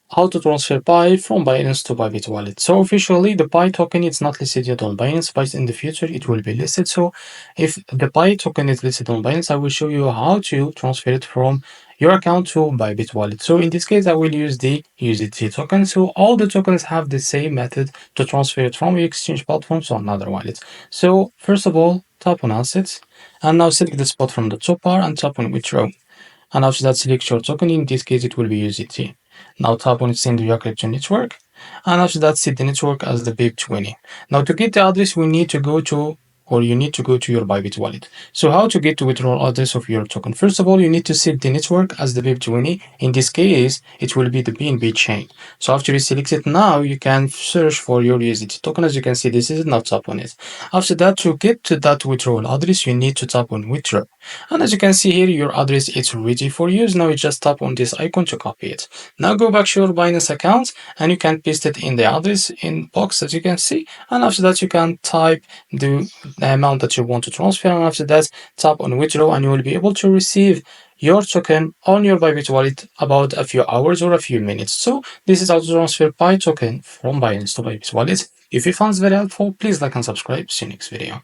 how to transfer Pi from Binance to Bybit wallet. So officially the Pi token is not listed yet on Binance, but in the future it will be listed. So if the Pi token is listed on Binance, I will show you how to transfer it from your account to Bybit wallet. So in this case, I will use the USDT token. So all the tokens have the same method to transfer it from your exchange platform to another wallet. So first of all, tap on assets and now select the spot from the top bar and tap on withdraw. And after that, select your token. In this case, it will be USDT. Now tap on send via crypto network. And after that, set the network as the BIP20. Now to get the address, we need to go to you need to go to your Bybit wallet. So how to get the withdrawal address of your token? First of all, you need to set the network as the BIP20. In this case, it will be the BNB chain. So after you select it now, you can search for your USDT token. As you can see, this is not tap on it. After that, to get to that withdrawal address, you need to tap on withdraw. And as you can see here, your address is ready for use. Now you just tap on this icon to copy it. Now go back to your Binance account and you can paste it in the address in box as you can see. And after that, you can type the amount that you want to transfer. And after that, tap on withdraw and you will be able to receive your token on your Bybit wallet about a few hours or a few minutes. So this is how to transfer Pi token from Binance to Bybit wallet. If you found this very helpful, please like and subscribe. See you next video.